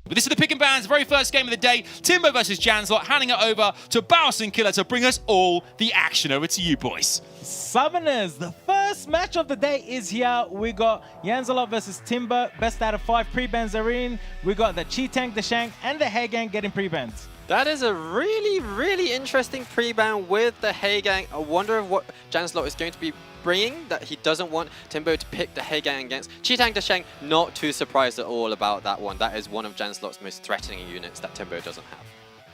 But this is the Pick and Ban's very first game of the day. TIMBO versus JANZELOT, handing it over to Bowson Killer to bring us all the action. Over to you, boys. Summoners, the first match of the day is here. We got JANZELOT versus TIMBO, best out of 5 pre-bans are in. We got the Chi-Tank, the Shank, and the Haegang getting pre-bans. That is a really interesting pre-ban with the Haegang. I wonder what JANZELOT is going to be bringing that he doesn't want TIMBO to pick the Haegang against. Chi-Tank the Shang, not too surprised at all about that one. That is one of JANZELOT's most threatening units that TIMBO doesn't have.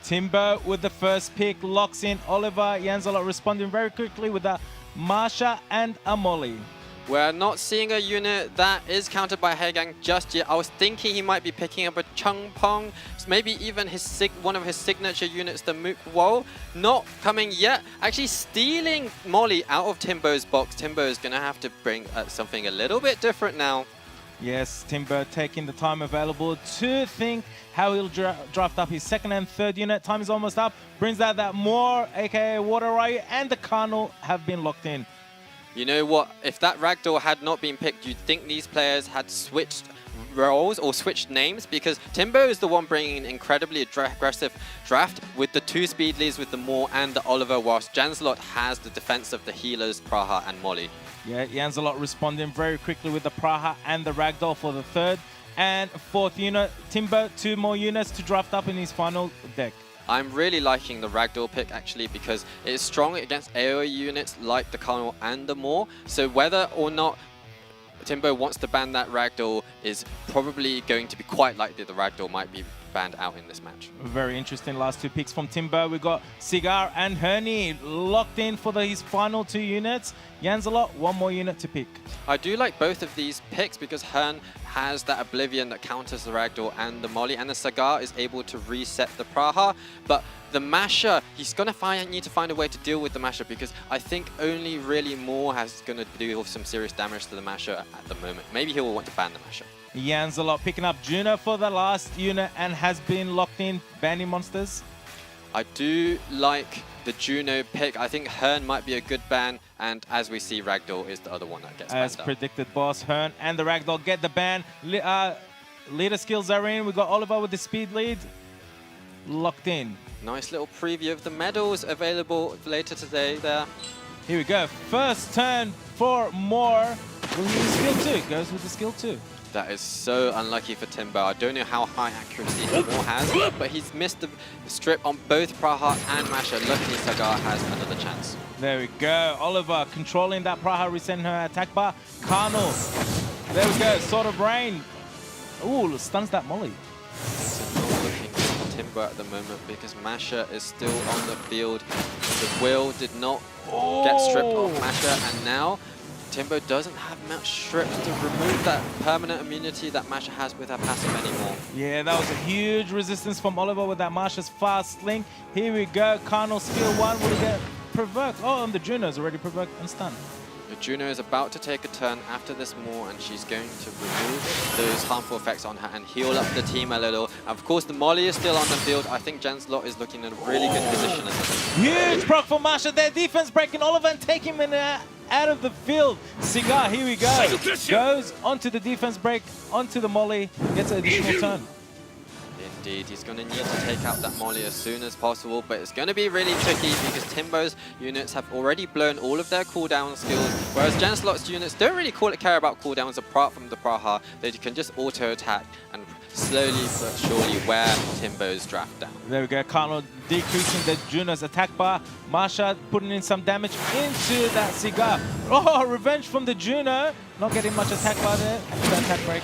TIMBO with the first pick, locks in Oliver. JANZELOT responding very quickly with a Marsha and a Molly. We're not seeing a unit that is countered by Haegang just yet. I was thinking he might be picking up a Chung Pong, maybe even one of his signature units, the Mook Woe. Not coming yet. Actually stealing Molly out of TIMBO's box. TIMBO is going to have to bring something a little bit different now. Yes, TIMBO taking the time available to think how he'll draft up his second and third unit. Time is almost up. Brings out that Moore, aka Water Riot, and the Colonel have been locked in. You know what? If that Ragdoll had not been picked, you'd think these players had switched roles or switched names, because TIMBO is the one bringing an incredibly aggressive draft with the 2 speed leads with the Moore and the Oliver, whilst JANZELOT has the defense of the healers, Praha and Molly. Yeah, JANZELOT responding very quickly with the Praha and the Ragdoll for the third and fourth unit. TIMBO, 2 more units to draft up in his final deck. I'm really liking the Ragdoll pick actually, because it is strong against AoE units like the Colonel and the Moore. So whether or not TIMBO wants to ban that Ragdoll is probably going to be quite likely the Ragdoll might be banned out in this match. Very interesting last 2 picks from TIMBO. We got Cigar and Herney locked in for his final 2 units. JANZELOT, 1 more unit to pick. I do like both of these picks because Hearn has that Oblivion that counters the Ragdoll and the Molly, and the Cigar is able to reset the Praha. But the Masher, he's going to need to find a way to deal with the Masher, because I think only really Moore is going to do some serious damage to the Masher at the moment. Maybe he will want to ban the Masher. JANZELOT picking up Juno for the last unit and has been locked in, banning monsters. I do like the Juno pick. I think Hearn might be a good ban, and as we see, Ragdoll is the other one that gets banned. As predicted, boss, Hearn and the Ragdoll get the ban. Leader skills are in. We got Oliver with the speed lead locked in. Nice little preview of the medals available later today there. Here we go. First turn for Moore. Will he use skill 2? Goes with the skill 2. That is so unlucky for TIMBO. I don't know how high accuracy Moore has, but he's missed the strip on both Praha and Masher. Luckily, Cigar has another chance. There we go. Oliver controlling that Praha, resetting her attack bar. Carnal. There we go. Sword of Rain. Ooh, stuns that Molly. It's not looking good for TIMBO at the moment because Masher is still on the field. The Will did not get stripped off Masher, and now TIMBO doesn't have much strips to remove that permanent immunity that Masher has with her passive anymore. Yeah, that was a huge resistance from Oliver with that Masher's fast link. Here we go. Carnal skill 1. Will he get provoked? Oh, and the Juno's already provoked and stunned. The Juno is about to take a turn after this Moore, and she's going to remove those harmful effects on her and heal up the team a little. And of course, the Molly is still on the field. I think JANZELOT is looking in a really good position at this. Huge proc for Masher. Their defense breaking Oliver and taking him out of the field. Cigar, here we go. Goes onto the defense break, onto the Molly, gets an additional turn. Indeed, he's going to need to take out that Molly as soon as possible, but it's going to be really tricky because TIMBO's units have already blown all of their cooldown skills, whereas JANZELOT's units don't really care about cooldowns apart from the Praha. They can just auto-attack and slowly but surely wear TIMBO's draft down. There we go. Carnal decreasing the Juno's attack bar. Marsha putting in some damage into that Cigar. Oh, revenge from the Juno. Not getting much attack bar there. The attack break.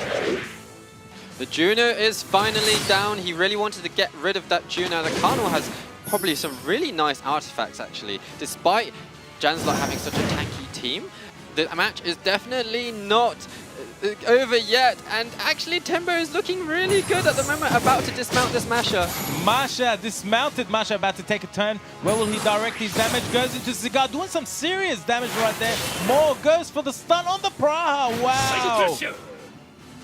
The Juno is finally down. He really wanted to get rid of that Juno. The Colonel has probably some really nice artifacts, actually. Despite JANZELOT having such a tanky team, the match is definitely not over yet. And actually, TIMBO is looking really good at the moment, about to dismount this Masher. Masher, dismounted Masher, about to take a turn. Where will he direct his damage? Goes into Cigar, doing some serious damage right there. Moore goes for the stun on the Praha. Wow.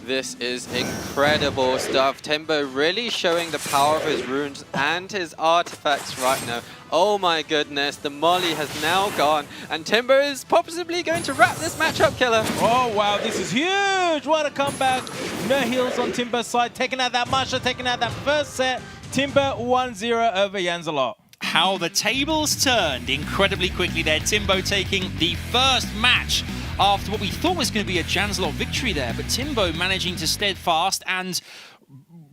This is incredible stuff. TIMBO really showing the power of his runes and his artifacts right now. Oh my goodness, the molly has now gone, and TIMBO is possibly going to wrap this matchup, Killer. Oh wow, this is huge! What a comeback! No heals on TIMBO's side, taking out that Masha, taking out that first set. TIMBO 1-0 over JANZELOT. How the tables turned incredibly quickly there. TIMBO taking the first match after what we thought was going to be a JANZELOT victory there, but TIMBO managing to steadfast and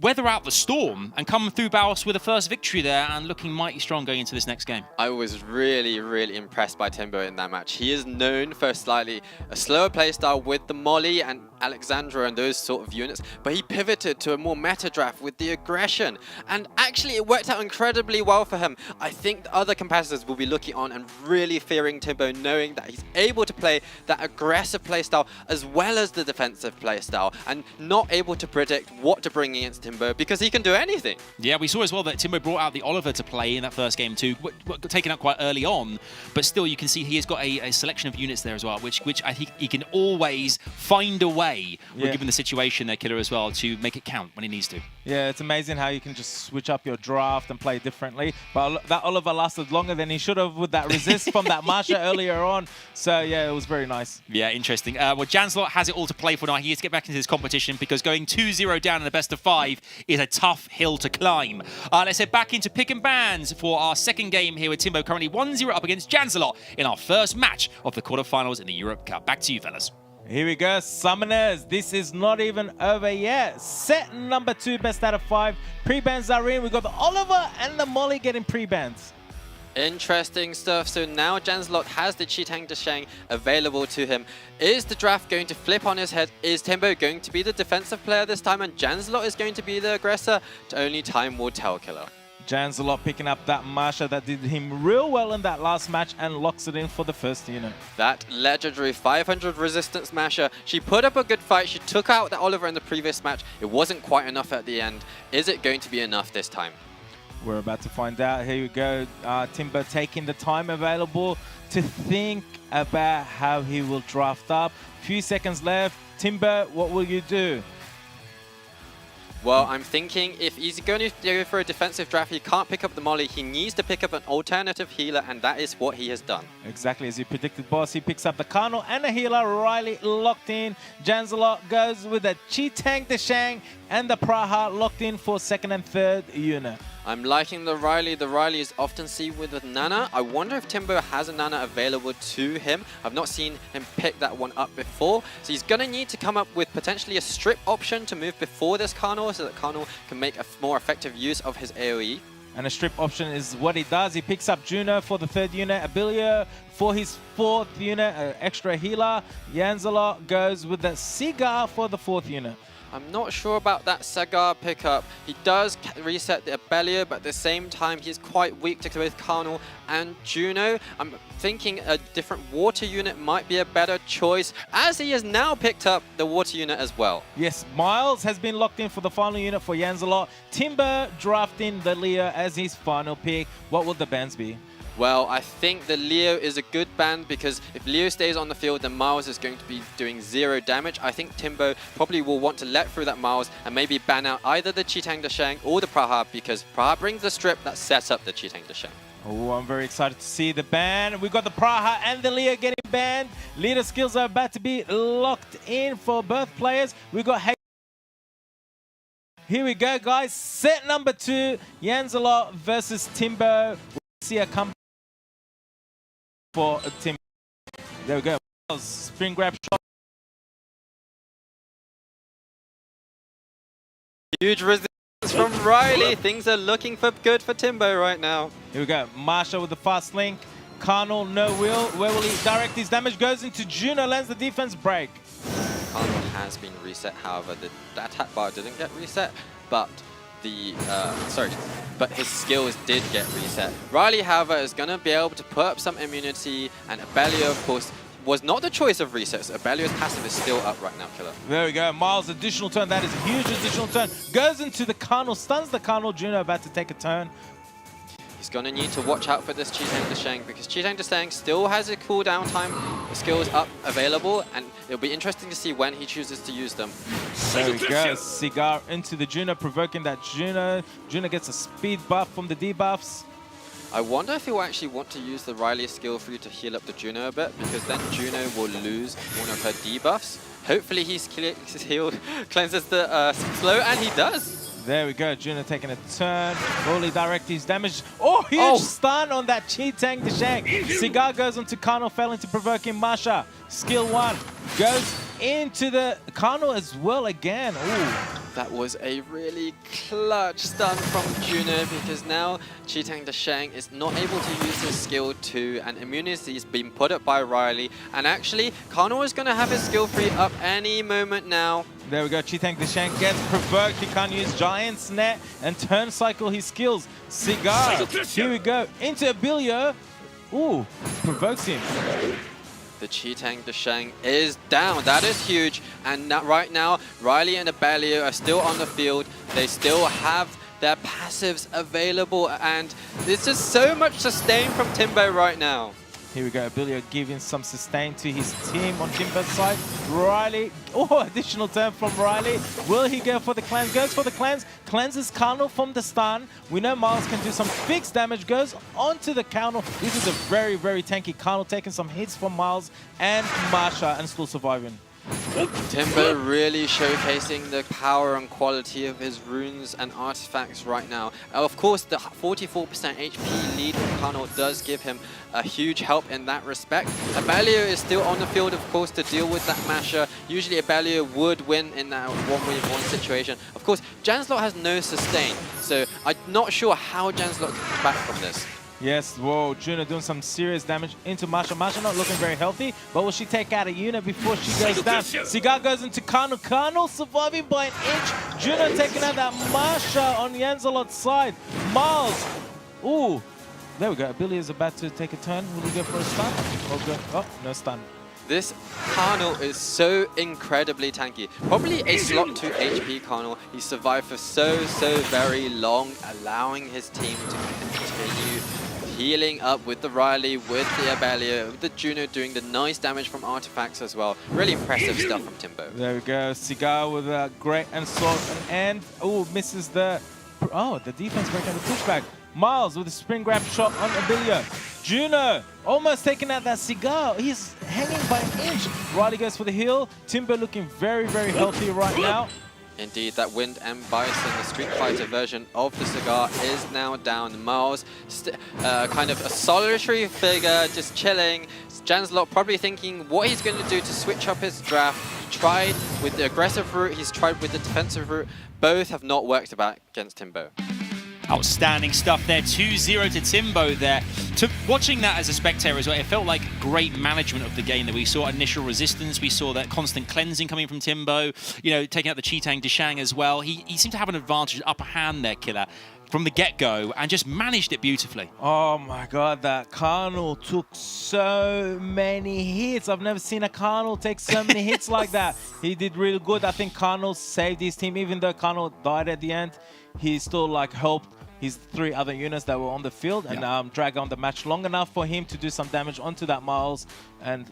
weather out the storm and come through Baus with a first victory there and looking mighty strong going into this next game. I was really, really impressed by TIMBO in that match. He is known for a slower playstyle with the Molly and Alexandra and those sort of units, but he pivoted to a more meta draft with the aggression, and actually it worked out incredibly well for him. I think the other competitors will be looking on and really fearing TIMBO, knowing that he's able to play that aggressive playstyle as well as the defensive playstyle, and not able to predict what to bring against TIMBO because he can do anything. Yeah, we saw as well that TIMBO brought out the Oliver to play in that first game too, taken out quite early on, but still you can see he has got a selection of units there as well, which I think he can always find a way, given the situation there, Killer, as well, to make it count when he needs to. Yeah, it's amazing how you can just switch up your draft and play differently. But that Oliver lasted longer than he should have with that resist from that Masha earlier on. So yeah, it was very nice. Yeah, interesting. Well, JANZELOT has it all to play for now. He needs to get back into this competition because going 2-0 down in the best of 5 is a tough hill to climb. Let's head back into pick and bans for our second game here with TIMBO currently 1-0 up against JANZELOT in our first match of the quarterfinals in the Europe Cup. Back to you, fellas. Here we go, Summoners. This is not even over yet. Set number 2, best out of 5. Pre-bans are in. We got the Oliver and the Molly getting pre-bans. Interesting stuff. So now JANZELOT has the Chitang Dashang available to him. Is the draft going to flip on his head? Is TIMBO going to be the defensive player this time and JANZELOT is going to be the aggressor? Only time will tell, Killer. JANZELOT picking up that Masha that did him real well in that last match and locks it in for the first unit. That legendary 500 resistance Masha. She put up a good fight. She took out the Oliver in the previous match. It wasn't quite enough at the end. Is it going to be enough this time? We're about to find out. Here we go. TIMBO taking the time available to think about how he will draft up. Few seconds left. TIMBO, what will you do? Well, I'm thinking if he's going to go for a defensive draft, he can't pick up the Molly. He needs to pick up an alternative healer, and that is what he has done. Exactly as you predicted, boss. He picks up the Kano and the healer. Riley locked in. JANZELOT goes with the Chitang Dashang and the Praha locked in for second and third unit. I'm liking the Riley. The Riley is often seen with a Nana. I wonder if TIMBO has a Nana available to him. I've not seen him pick that one up before. So he's going to need to come up with potentially a strip option to move before this Kano so that Kano can make a more effective use of his AoE. And a strip option is what he does. He picks up Juno for the third unit, Abilio for his fourth unit, an extra healer. JANZELOT goes with the Cigar for the fourth unit. I'm not sure about that Sagar pickup. He does reset the Abelio, but at the same time, he's quite weak to both Carnal and Juno. I'm thinking a different water unit might be a better choice, as he has now picked up the water unit as well. Yes, Miles has been locked in for the final unit for JANZELOT. TIMBO drafting the Leo as his final pick. What will the bans be? Well, I think the Leo is a good ban because if Leo stays on the field, then Miles is going to be doing 0 damage. I think TIMBO probably will want to let through that Miles and maybe ban out either the Chitang Dashang or the Praha because Praha brings the strip that sets up the Chitang Dashang. Oh, I'm very excited to see the ban. We got the Praha and the Leo getting banned. Leader skills are about to be locked in for both players. We got Here we go, guys. Set number 2, JANZELOT versus TIMBO. We'll see a comeback for TIMBO. There we go. Spring grab shot. Huge resistance from Riley. Things are looking for good for TIMBO right now. Here we go. Marsha with the fast link. Carnal, no will. Where will he direct his damage? Goes into Juno, lands the defense break. Carnal has been reset, however, the attack bar didn't get reset, but but his skills did get reset. Riley, however, is going to be able to put up some immunity, and Abelio, of course, was not the choice of resets. Abelio's passive is still up right now, Killer. There we go. Miles, additional turn. That is a huge additional turn. Goes into the Carnal, stuns the Carnal. Juno about to take a turn. He's going to need to watch out for this Qitang Desheng because Qitang Desheng still has a cooldown time skills up available, and it'll be interesting to see when he chooses to use them. There we go. Cigar into the Juno, provoking that Juno. Juno gets a speed buff from the debuffs. I wonder if he'll actually want to use the Riley skill for you to heal up the Juno a bit, because then Juno will lose one of her debuffs. Hopefully he's healed, cleanses the slow, and he does. There we go. Juno taking a turn. Rolly direct his damage. Oh, huge stun on that Qitang Desheng. Cigar goes onto Kano, failing to provoke him. Masha, skill 1, goes into the Kano as well again. Ooh. That was a really clutch stun from Juno, because now Qitang Desheng is not able to use his skill 2, and immunity is being put up by Riley. And actually, Kano is going to have his skill 3 up any moment now. There we go. Qitang Desheng gets provoked. He can't use Giant's Net and turn cycle his skills. Cigar, here we go. Into Abilio. Ooh, provokes him. The Qitang Desheng is down. That is huge. And right now, Riley and Abelio are still on the field. They still have their passives available. And there's just so much sustain from TIMBO right now. Here we go. Abilio giving some sustain to his team on TIMBO's side. Riley. Oh, additional turn from Riley. Will he go for the cleanse? Goes for the cleanse. Cleanses Kano from the stun. We know Miles can do some fixed damage. Goes onto the Kano. This is a very, very tanky Kano, taking some hits from Miles and Marsha, and still surviving. TIMBO really showcasing the power and quality of his runes and artifacts right now. Of course, the 44% HP lead from Kano does give him a huge help in that respect. Abelio is still on the field, of course, to deal with that Masher. Usually Abelio would win in that 1v1 situation. Of course, JANZELOT has no sustain, so I'm not sure how JANZELOT can come back from this. Yes, whoa, Juno doing some serious damage into Masha. Masha not looking very healthy, but will she take out a unit before she goes down? Cigar goes into Kano. Kano surviving by an inch. Juno taking out that Masha on JANZELOT's side. Miles, ooh, there we go. Billy is about to take a turn. Will he go for a stun? Oh, no stun. This Kano is so incredibly tanky. Probably a slot 2 HP Kano. He survived for so very long, allowing his team to continue healing up with the Riley, with the Abelio, with the Juno doing the nice damage from artifacts as well. Really impressive stuff from TIMBO. There we go. Cigar with a great assault and oh, misses the... Oh, the defense breaking the pushback. Miles with a spring grab shot on Abilio. Juno almost taking out that Cigar. He's hanging by an inch. Riley goes for the heal. TIMBO looking very healthy right now. Indeed, that Wind and Bison, the Street Fighter version of the Cigar, is now down. Miles, kind of a solitary figure, just chilling. JANZELOT probably thinking what he's going to do to switch up his draft. He tried with the aggressive route, he's tried with the defensive route. Both have not worked against TIMBO. Outstanding stuff there, 2-0 to TIMBO there. Watching that as a spectator as well, it felt like great management of the game that we saw initial resistance, we saw that constant cleansing coming from TIMBO, you know, taking out the Qitang Desheng as well. He seemed to have an advantage, upper hand there, Killer, from the get-go, and just managed it beautifully. Oh my god, that Kano took so many hits. I've never seen a Kano take so many hits like that. He did really good. I think Kano saved his team, even though Kano died at the end. He still like helped his 3 other units that were on the field and drag on the match long enough for him to do some damage onto that Miles and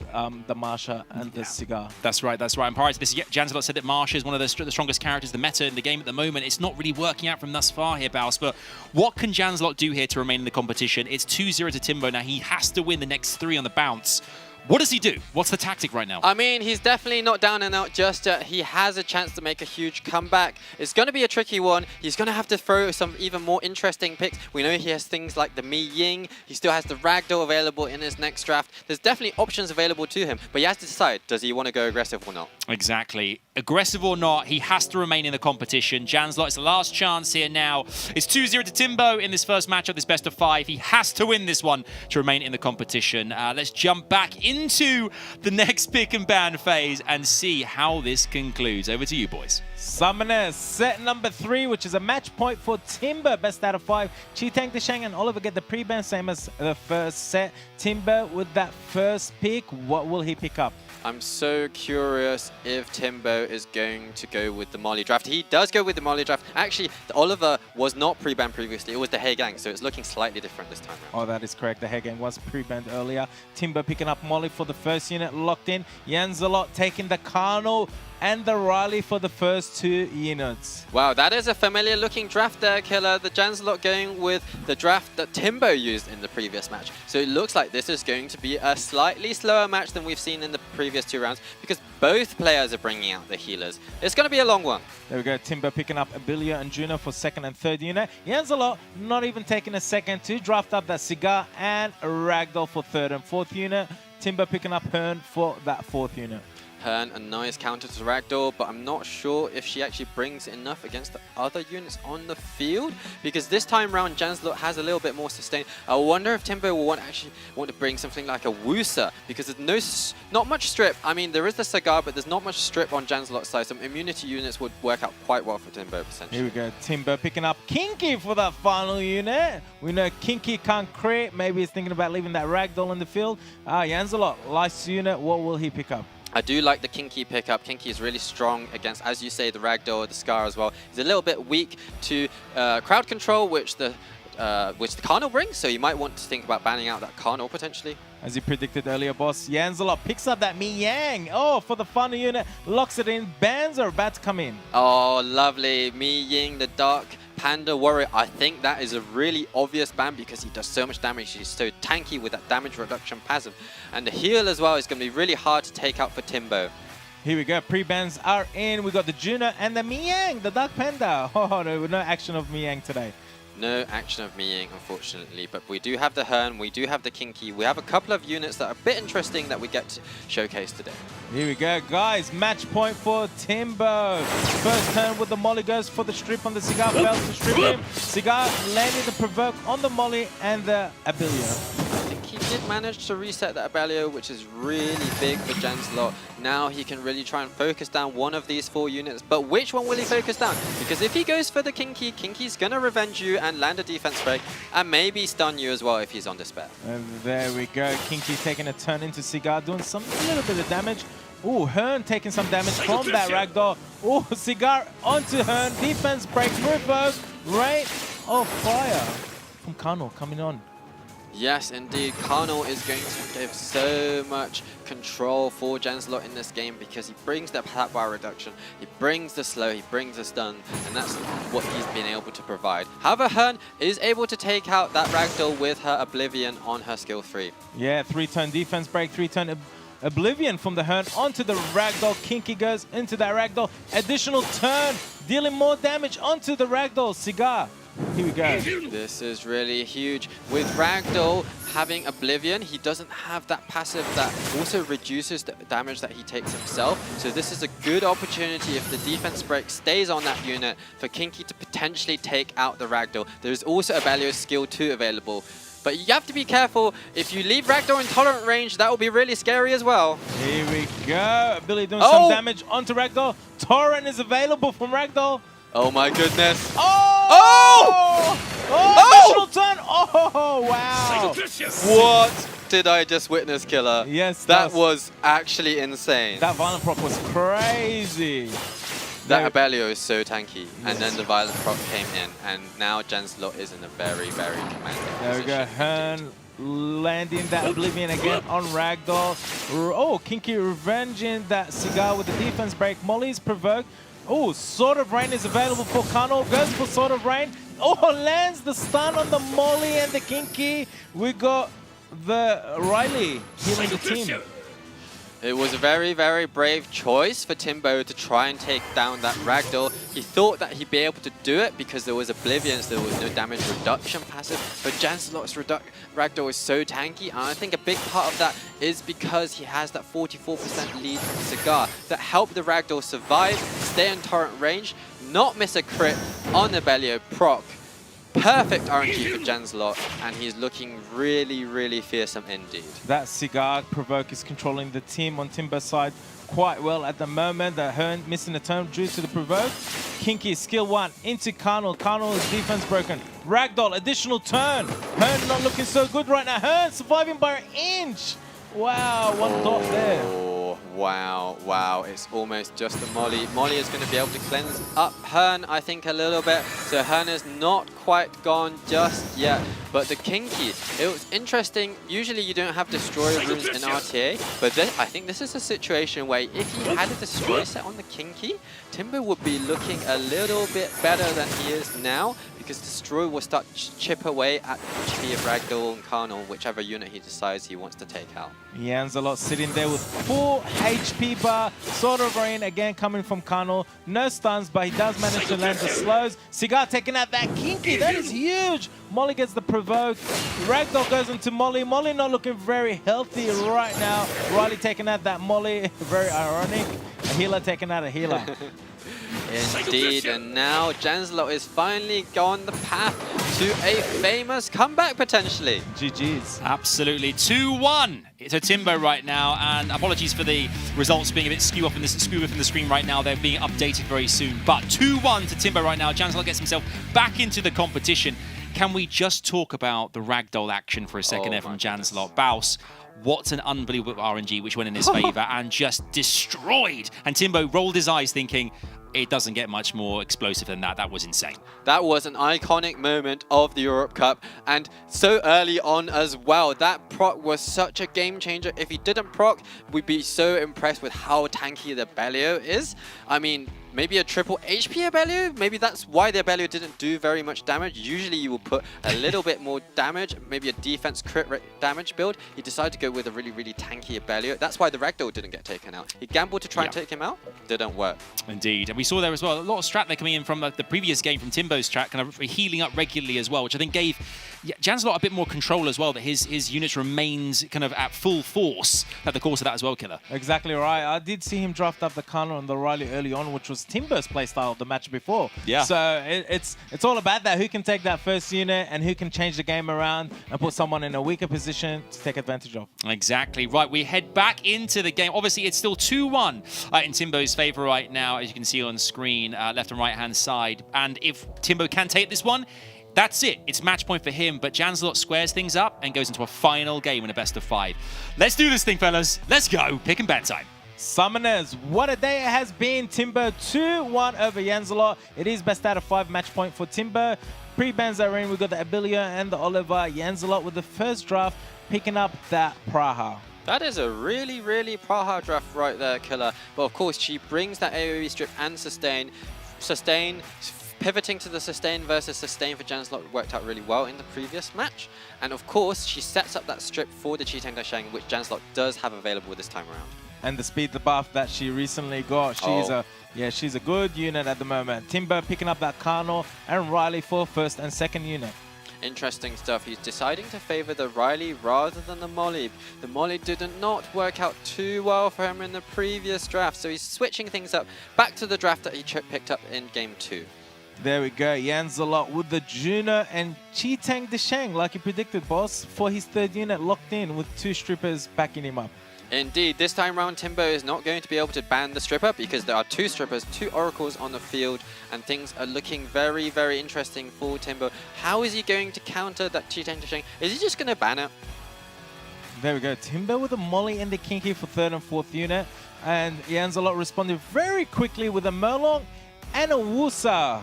the Marsha and the Cigar. That's right, that's right. And prior to this, JANZELOT said that Marsha is one of the strongest characters, the meta in the game at the moment. It's not really working out from thus far here, Baus, but what can JANZELOT do here to remain in the competition? It's 2-0 to TIMBO now. He has to win the next 3 on the bounce. What does he do? What's the tactic right now? I mean, he's definitely not down and out just yet. He has a chance to make a huge comeback. It's going to be a tricky one. He's going to have to throw some even more interesting picks. We know he has things like the Mi Ying. He still has the Ragdoll available in his next draft. There's definitely options available to him, but he has to decide, does he want to go aggressive or not? Exactly. Aggressive or not, he has to remain in the competition. JANZELOT, it's the last chance here now. It's 2-0 to TIMBO in this first match of this best of 5. He has to win this one to remain in the competition. Let's jump back into the next pick and ban phase and see how this concludes. Over to you, boys. Summoners, set number 3, which is a match point for TIMBO, best out of 5. Qitang Desheng and Oliver get the pre-ban, same as the first set. TIMBO with that first pick, what will he pick up? I'm so curious if TIMBO is going to go with the Molly draft. He does go with the Molly draft. Actually, the Oliver was not pre-banned previously. It was the Hey Gang, so it's looking slightly different this time around. Oh, that is correct. The Hey Gang was pre-banned earlier. TIMBO picking up Molly for the first unit, locked in. JANZELOT taking the Carnal and the Riley for the first 2 units. Wow, that is a familiar looking draft there, Killer. The JANZELOT going with the draft that TIMBO used in the previous match. So it looks like this is going to be a slightly slower match than we've seen in the previous 2 rounds because both players are bringing out the healers. It's going to be a long one. There we go. TIMBO picking up Abilia and Juno for 2nd and 3rd unit. JANZELOT not even taking a second to draft up that Cigar and Ragdoll for 3rd and 4th unit. TIMBO picking up Hearn for that 4th unit. Hearn, a nice counter to Ragdoll, but I'm not sure if she actually brings enough against the other units on the field, because this time round JANZELOT has a little bit more sustain. I wonder if TIMBO will actually want to bring something like a Woosa, because there's not much strip. I mean, there is the Cigar, but there's not much strip on JANZELOT's side. Some immunity units would work out quite well for TIMBO, essentially. Here we go. TIMBO picking up Kinky for that final unit. We know Kinky can't crit. Maybe he's thinking about leaving that Ragdoll in the field. JANZELOT, last unit, what will he pick up? I do like the Kinky pickup. Kinky is really strong against, as you say, the Ragdoll, the Scar as well. He's a little bit weak to crowd control, which the Carnal brings, so you might want to think about banning out that Carnal potentially. As you predicted earlier, boss, JANZELOT picks up that Mi Yang. Oh, for the final unit, locks it in. Bans are about to come in. Oh, lovely. Mi Ying, the Dark Panda Warrior. I think that is a really obvious ban because he does so much damage. He's so tanky with that damage reduction passive. And the heal as well is going to be really hard to take out for TIMBO. Here we go. Pre-bans are in. We got the Juno and the Mi Yang, the Dark Panda. Oh, no action of Mi Yang today. No action of Mi Ying, unfortunately, but we do have the Hearn, we do have the Kinky, we have a couple of units that are a bit interesting that we get to showcase today. Here we go, guys. Match point for TIMBO. First turn with the Molly goes for the strip on the Cigar, fails to strip him. Cigar landing the provoke on the Molly and the Abilia. I think he did manage to reset that Abelio, which is really big for JANZELOT. Now he can really try and focus down one of these 4 units, but which one will he focus down? Because if he goes for the Kinky, Kinky's gonna revenge you and land a defense break, and maybe stun you as well if he's on despair. And there we go. Kinky taking a turn into Cigar, doing a little bit of damage. Ooh, Hearn taking some damage from that Ragdoll. Ooh, Cigar onto Hearn. Defense break, reverse, rain of fire from Carnal coming on. Yes, indeed. Carnal is going to give so much control for JANZELOT in this game because he brings that attack bar reduction, he brings the slow, he brings the stun, and that's what he's been able to provide. However, Hearn is able to take out that Ragdoll with her Oblivion on her skill 3. Yeah, 3-turn defense break, 3-turn Oblivion from the Hearn onto the Ragdoll. Kinky goes into that Ragdoll. Additional turn, dealing more damage onto the Ragdoll. Cigar. Here we go. This is really huge. With Ragdoll having Oblivion, he doesn't have that passive that also reduces the damage that he takes himself. So this is a good opportunity if the defense break stays on that unit for Kinky to potentially take out the Ragdoll. There's also Abelio's skill 2 available. But you have to be careful. If you leave Ragdoll in tolerant range, that will be really scary as well. Here we go. Billy doing some damage onto Ragdoll. Torrent is available from Ragdoll. Oh my goodness. Oh! Additional turn. Oh, wow. What did I just witness, Killer? Yes, that was actually insane. That violent proc was crazy. That Abelio is so tanky, and then the violent proc came in, and now JANZELOT is in a very, very commanding position. There we go, Hearn landing that Oblivion again on Ragdoll. Oh, Kinky revenging that Cigar with the defense break. Molly's provoked. Oh, Sword of Rain is available for Carnal. Goes for Sword of Rain. Oh, lands the stun on the Molly and the Kinky. We got the Riley healing the team. It was a very, very brave choice for TIMBO to try and take down that Ragdoll. He thought that he'd be able to do it because there was Oblivion, so there was no damage reduction passive. But JANZELOT's Ragdoll is so tanky, and I think a big part of that is because he has that 44% lead from Cigar that helped the Ragdoll survive, stay in torrent range, not miss a crit on the Abelio proc. Perfect RNG for JANZELOT, and he's looking really, really fearsome indeed. That Cigar provoke is controlling the team on TIMBO's side quite well at the moment. The Hearn missing a turn due to the provoke. Kinky skill 1 into Carnal. Carnal is defense broken. Ragdoll additional turn. Hearn not looking so good right now. Hearn surviving by an inch. Wow, one dot there. Wow, wow, it's almost just the Molly. Molly is going to be able to cleanse up Hearn, I think, a little bit. So Hearn is not quite gone just yet. But the Kinky, it was interesting. Usually you don't have destroy rooms in RTA, but I think this is a situation where if he had a destroy set on the Kinky, TIMBO would be looking a little bit better than he is now, because destroy will start to chip away at HP of Ragdoll and Carnal, whichever unit he decides he wants to take out. JANZELOT sitting there with full HP bar, Sword of Rain again coming from Carnal. No stuns, but he does manage to land the slows. Cigar taking out that Kinky, that is huge. Molly gets the provoke. Ragdoll goes into Molly. Molly not looking very healthy right now. Riley taking out that Molly, very ironic. A healer taking out a healer. Indeed, and now JANZELOT is finally on the path to a famous comeback potentially. GG's. Absolutely. 2-1 to TIMBO right now, and apologies for the results being a bit skew up in the screen right now. They're being updated very soon. But 2-1 to TIMBO right now. JANZELOT gets himself back into the competition. Can we just talk about the Ragdoll action for a second there from JANZELOT? Baus, what an unbelievable RNG which went in his favor and just destroyed. And TIMBO rolled his eyes thinking, it doesn't get much more explosive than that. That was insane. That was an iconic moment of the Europe Cup, and so early on as well. That proc was such a game changer. If he didn't proc, we'd be so impressed with how tanky the Belio is. I mean, maybe a triple HP Abelio? Maybe that's why the Abelio didn't do very much damage. Usually you will put a little bit more damage, maybe a defense crit damage build. He decided to go with a really, really tanky Abelio. That's why the Ragdoll didn't get taken out. He gambled to try and take him out. Didn't work. Indeed. And we saw there as well, a lot of strat there coming in from the previous game from TIMBO's strat, kind of healing up regularly as well, which I think gave JANZELOT a bit more control as well, that his units remains kind of at full force at the course of that as well, Killer. Exactly right. I did see him draft up the Carnal and the Riley early on, which was TIMBO's playstyle of the match before. Yeah. So it's all about that. Who can take that first unit and who can change the game around and put someone in a weaker position to take advantage of. Exactly. Right, we head back into the game. Obviously, it's still 2-1 in TIMBO's favor right now, as you can see on screen, left and right-hand side. And if TIMBO can take this one, that's it. It's match point for him, but JANZELOT squares things up and goes into a final game in a best of 5. Let's do this thing, fellas. Let's go. Pick and ban time. Summoners, what a day it has been. TIMBO 2-1 over JANZELOT. It is best out of 5 match point for TIMBO. Pre-Banzarine, we got the Abilia and the Oliver. JANZELOT with the first draft, picking up that Praha. That is a really, really Praha draft right there, Killer. But of course, she brings that AoE strip and sustain. Sustain, pivoting to the sustain versus sustain for JANZELOT worked out really well in the previous match. And of course, she sets up that strip for the Chitang Dashang, which JANZELOT does have available this time around. And the speed buff that she recently got. She's a good unit at the moment. TIMBO picking up that Carnal and Riley for first and second unit. Interesting stuff. He's deciding to favor the Riley rather than the Molly. The Molly did not work out too well for him in the previous draft, so he's switching things up back to the draft that he picked up in game 2. There we go. JANZELOT with the Juno and Chitang Dashang, like he predicted, boss, for his third unit locked in with 2 strippers backing him up. Indeed, this time round TIMBO is not going to be able to ban the stripper because there are 2 strippers, 2 oracles on the field, and things are looking very, very interesting for TIMBO. How is he going to counter that Chitang Dashang? Is he just going to ban it? There we go. TIMBO with a Molly and the Kinky for third and fourth unit, and JANZELOT responded very quickly with a Murloc and a Wusa.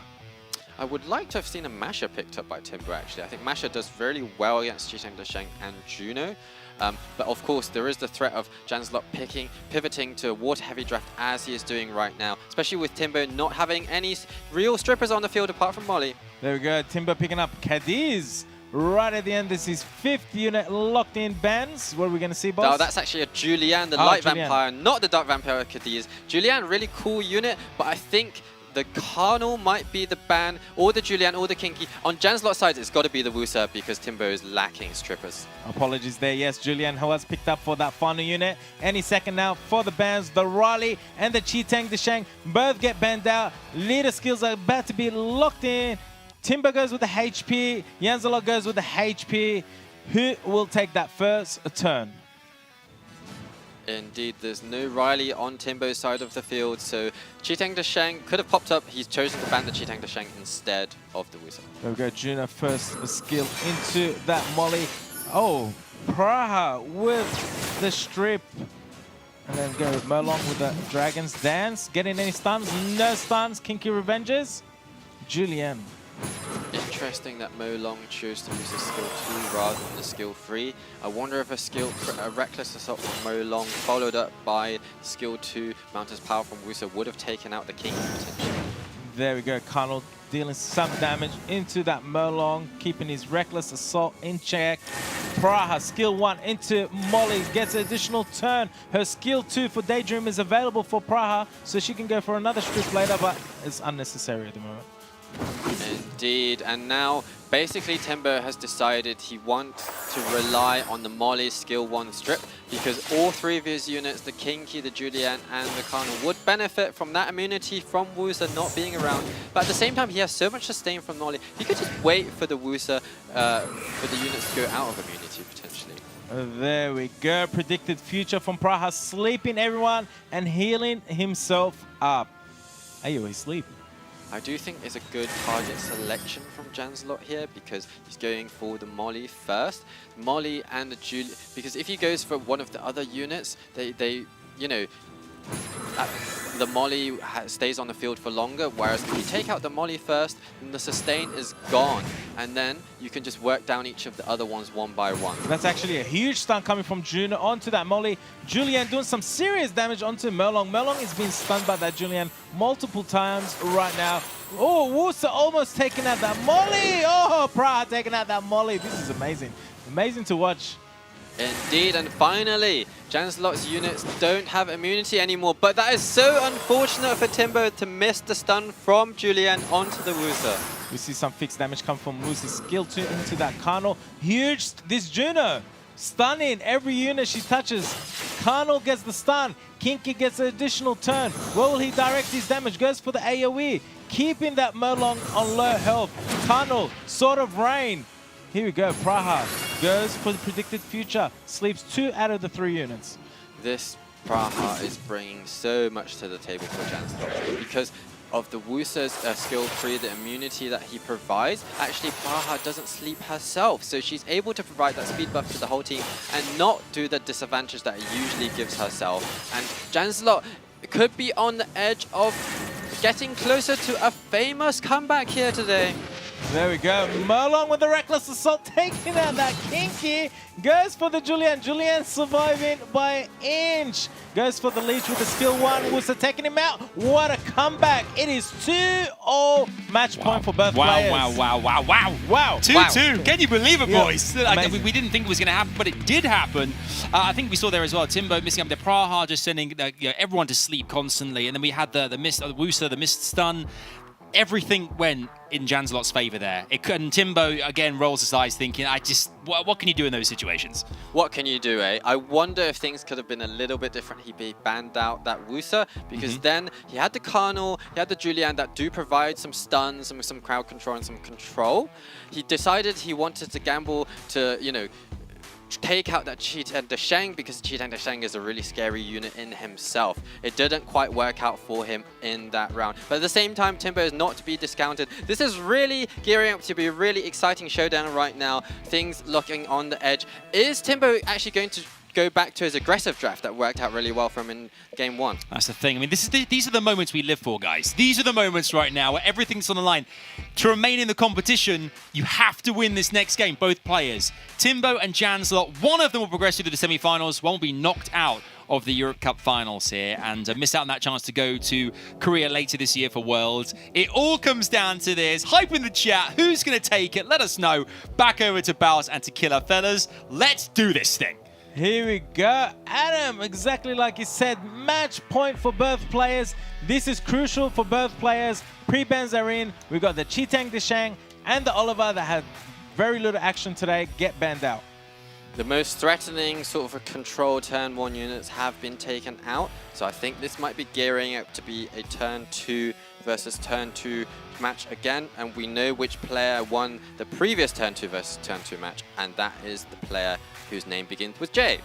I would like to have seen a Masha picked up by TIMBO, actually. I think Masha does really well against Chitang Dashang and Juno. But of course, there is the threat of JANZELOT pivoting to a water-heavy draft as he is doing right now, especially with TIMBO not having any real strippers on the field apart from Molly. There we go. TIMBO picking up Cadiz right at the end. This is 5th unit locked in bans. What are we going to see, boss? No, that's actually a Julianne, the light Julianne. vampire, not the dark vampire Cadiz. Julianne, really cool unit, but I think the Carnal might be the ban, or the Julianne, or the Kinky. On JANZELOT's side, it's got to be the Wusa because TIMBO is lacking strippers. Apologies there. Yes, Julianne, who has picked up for that final unit. Any second now for the bans. The Riley and the Chitang Dashang both get banned out. Leader skills are about to be locked in. TIMBO goes with the HP. JANZELOT goes with the HP. Who will take that first turn? Indeed, there's no Riley on TIMBO's side of the field, so Chitang Dashang could have popped up. He's chosen to ban the Chitang Dashang instead of the Wusa. There we go. Juno first skill into that Molly. Oh, Praha with the strip. And then go with Merlong with the Dragon's Dance. Getting any stuns? No stuns. Kinky Revenges. Julian. Interesting that Molong chose to use the skill 2 rather than the skill 3. I wonder if a Reckless Assault from Molong followed up by skill 2 Mountain's Power from Wusa would have taken out the King potentially. There we go. Carnal dealing some damage into that Merlong, keeping his Reckless Assault in check. Praha, skill 1 into Molly, gets an additional turn. Her skill 2 for Daydream is available for Praha, so she can go for another strip later, but it's unnecessary at the moment. Indeed, and now basically TIMBO has decided he wants to rely on the Molly skill 1 strip because all 3 of his units, the Kinky, the Julian and the Carnal, would benefit from that immunity from Wusa not being around. But at the same time, he has so much sustain from Molly, he could just wait for the Wusa, for the units to go out of immunity potentially. There we go. Predicted future from Praha, sleeping everyone and healing himself up. Hey, he's sleeping. I do think it's a good target selection from JANZELOT here because he's going for the Molly first. Molly and the Julian, because if he goes for one of the other units, they you know, the Molly stays on the field for longer, whereas if you take out the Molly first, then the sustain is gone, and then you can just work down each of the other ones one by one. That's actually a huge stun coming from Juno onto that Molly. Julian doing some serious damage onto Merlong. Merlong is being stunned by that Julian multiple times right now. Oh, Wusa almost taking out that Molly. Oh, Praha taking out that Molly. This is amazing. Amazing to watch. Indeed, and finally, JANZELOT's units don't have immunity anymore, but that is so unfortunate for TIMBO to miss the stun from Julian onto the Wusa. We see some fixed damage come from Wusa's skill 2 into that Carnal. Huge, this Juno, stunning every unit she touches. Carnal gets the stun, Kinky gets an additional turn. Where will he direct his damage? Goes for the AoE, keeping that Merlong on low health. Carnal, Sword of Rain. Here we go, Praha goes for the predicted future. Sleeps 2 out of the 3 units. This Praha is bringing so much to the table for JANZELOT because of the Wusa's skill 3, the immunity that he provides. Actually, Praha doesn't sleep herself, so she's able to provide that speed buff to the whole team and not do the disadvantage that it usually gives herself. And JANZELOT could be on the edge of getting closer to a famous comeback here today. There we go. Merlong with the Reckless Assault taking out that Kinky. Goes for the Julian. Julian surviving by inch. Goes for the leech with the skill 1. Wusa taking him out. What a comeback. It is 2-0 match point for both players. Wow. 2-2. Can you believe it, boys? We didn't think it was going to happen, but it did happen. I think we saw there as well, TIMBO missing up the Praha, just sending everyone to sleep constantly. And then we had the Wusa, the missed stun. Everything went in JANZELOT's favor there. And TIMBO again rolls his eyes thinking, what can you do in those situations? What can you do, eh? I wonder if things could have been a little bit different. He banned out that Wusa because then he had the Carnal, he had the Julian that do provide some stuns and some crowd control and some control. He decided he wanted to gamble to, you know, take out that Cheetah Desheng because Cheetah Desheng is a really scary unit in himself. It didn't quite work out for him in that round. But at the same time, TIMBO is not to be discounted. This is really gearing up to be a really exciting showdown right now. Things looking on the edge. Is TIMBO actually going to go back to his aggressive draft that worked out really well for him in game 1? That's the thing. I mean, these are the moments we live for, guys. These are the moments right now where everything's on the line. To remain in the competition, you have to win this next game, both players. TIMBO and JANZELOT, one of them will progress through to the semi-finals, one will be knocked out of the Europe Cup finals here and miss out on that chance to go to Korea later this year for Worlds. It all comes down to this. Hype in the chat. Who's going to take it? Let us know. Back over to Bows and Tequila, fellas. Let's do this thing. Here we go. Adam, exactly like you said, match point for both players. This is crucial for both players. Pre-bans are in. We've got the Cheetah Desheng and the Oliver that had very little action today get banned out. The most threatening sort of a control turn 1 units have been taken out. So I think this might be gearing up to be a turn 2 versus turn 2 match again. And we know which player won the previous turn 2 versus turn 2 match. And that is the player whose name begins with J.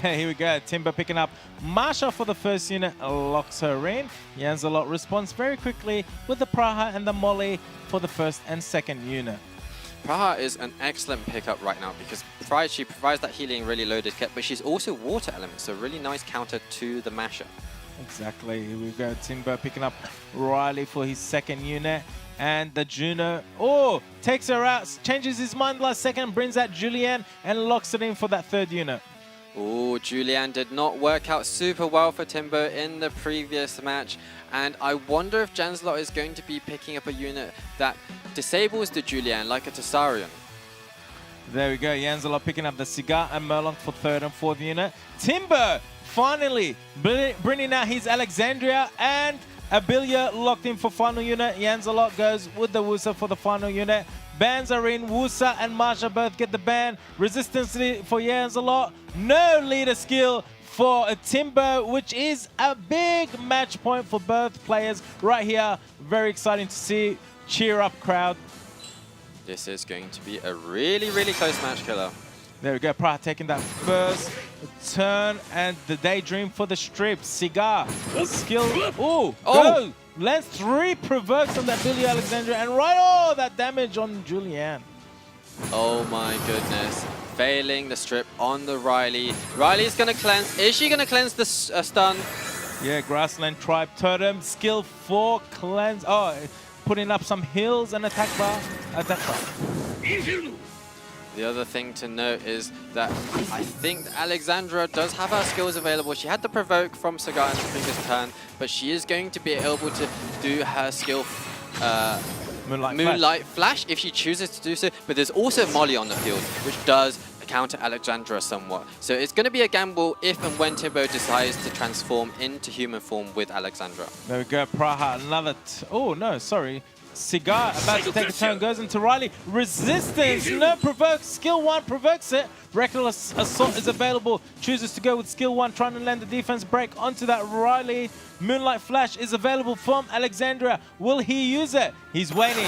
Here we go. TIMBO picking up Marsha for the first unit, locks her in. JANZELOT responds very quickly with the Praha and the Molly for the first and second unit. Praha is an excellent pickup right now because she provides that healing really loaded kit, but she's also water element, so really nice counter to the Masher. Exactly. Here we go. TIMBO picking up Riley for his second unit. And the Juno, takes her out, changes his mind last second, brings out Julian and locks it in for that third unit. Oh, Julian did not work out super well for TIMBO in the previous match. And I wonder if JANZELOT is going to be picking up a unit that disables the Julian like a Tessarion. There we go. JANZELOT picking up the Cigar and Merlong for third and fourth unit. TIMBO finally bringing out his Alexandria and Abilia locked in for final unit. JANZELOT goes with the Wusa for the final unit. Bans are in. Wusa and Marsha both get the ban. Resistance for JANZELOT. No leader skill for TIMBO, which is a big match point for both players right here. Very exciting to see. Cheer up, crowd. This is going to be a really, really close match, Killer. There we go. Praha taking that first turn and the Daydream for the strip. Cigar, skill. Go! Lands 3 provokes on that Billy Alexandra and that damage on Julian. Oh my goodness. Failing the strip on the Riley. Riley's going to cleanse. Is she going to cleanse the stun? Yeah, Grassland Tribe Totem. Skill 4 cleanse. Putting up some heals and attack bar. The other thing to note is that I think Alexandra does have her skills available. She had the provoke from Cigar in the previous turn, but she is going to be able to do her skill Moonlight Flash if she chooses to do so. But there's also Molly on the field, which does counter Alexandra somewhat. So it's going to be a gamble if and when TIMBO decides to transform into human form with Alexandra. There we go, Praha, another... Cigar about to take a turn, goes into Riley. Resistance, no provoke, skill 1 provokes it. Reckless Assault is available, chooses to go with skill 1, trying to land the defense break onto that Riley. Moonlight Flash is available from Alexandra. Will he use it? He's waiting.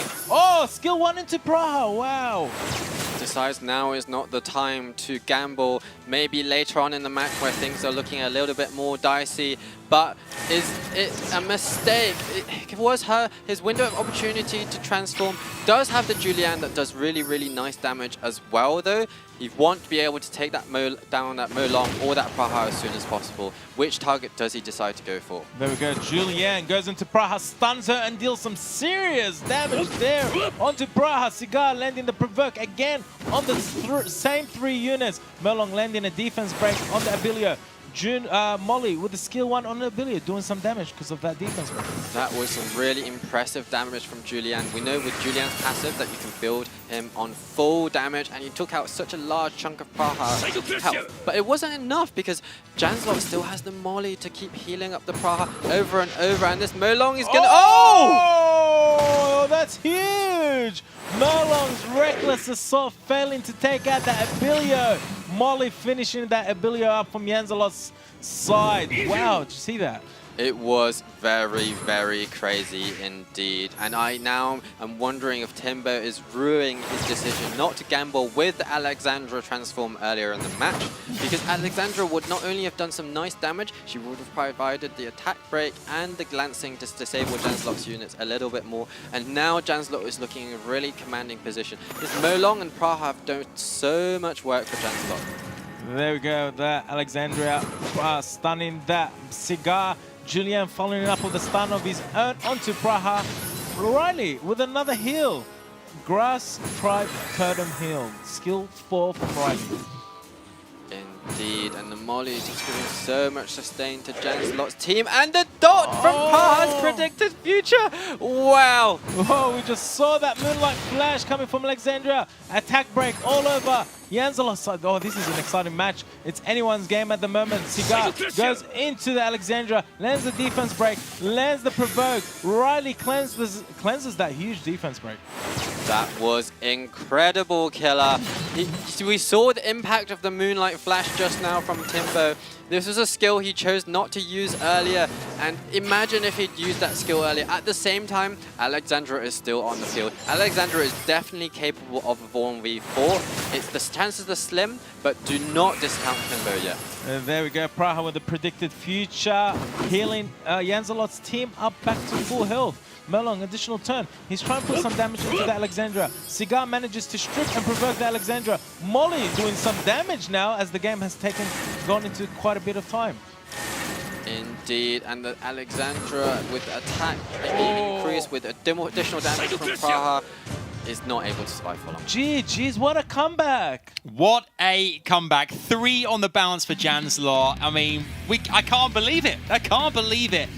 Skill 1 into Praha, wow. Decides now is not the time to gamble. Maybe later on in the match where things are looking a little bit more dicey. But is it a mistake? It was his window of opportunity to transform. Does have the Julian that does really, really nice damage as well, though. You want to be able to take that down that Molong or that Praha as soon as possible. Which target does he decide to go for? There we go. Julian goes into Praha, stuns her and deals some serious damage there onto Praha. Cigar landing the provoke again on the same 3 units. Molong landing a defense break on the Abilia. Molly with the skill 1 on the Abilia doing some damage because of that defense break. That was some really impressive damage from Julian. We know with Julian's passive that you can build him on full damage, and you took out such a large chunk of Praha health. But it wasn't enough because JANZELOT still has the Molly to keep healing up the Praha over and over, and this Molong is gonna... That's huge! Molong's Reckless Assault failing to take out that Abilio. Molly finishing that Abilio up from JANZELOT's side. Wow, did you see that? It was very, very crazy indeed. And I now am wondering if TIMBO is ruining his decision not to gamble with the Alexandra transform earlier in the match. Because Alexandra would not only have done some nice damage, she would have provided the attack break and the glancing to disable JANZELOT's units a little bit more. And now JANZELOT is looking in a really commanding position. His Molong and Praha have done so much work for JANZELOT. There we go, that Alexandria stunning that Cigar. Julian following up with a stun of his own onto Praha. Riley with another heal. Grass Tribe Totem heal. Skill 4 from Riley. Indeed, and the Molly is just giving so much sustain to JANZELOT's team, and the dot from Praha's predicted future. Wow! We just saw that Moonlight Flash coming from Alexandria. Attack break all over JANZELOT's side. This is an exciting match. It's anyone's game at the moment. Cigar goes into the Alexandria, lands the defense break, lands the provoke. Riley cleanses that huge defense break. That was incredible, Killer. We saw the impact of the Moonlight Flash just now from TIMBO. This was a skill he chose not to use earlier, and imagine if he'd used that skill earlier. At the same time, Alexandra is still on the field. Alexandra is definitely capable of a 4v4. The chances are slim, but do not discount TIMBO yet. There we go, Praha with the predicted future, healing JANZELOT's team up back to full health. Melong, additional turn. He's trying to put some damage into the Alexandra. Cigar manages to strip and provoke the Alexandra. Molly doing some damage now as the game has gone into quite a bit of time. Indeed, and the Alexandra with attack increase with additional damage from Praha is not able to survive for long. GG's, what a comeback! What a comeback. 3 on the balance for JANZELOT. I mean, I can't believe it. I can't believe it.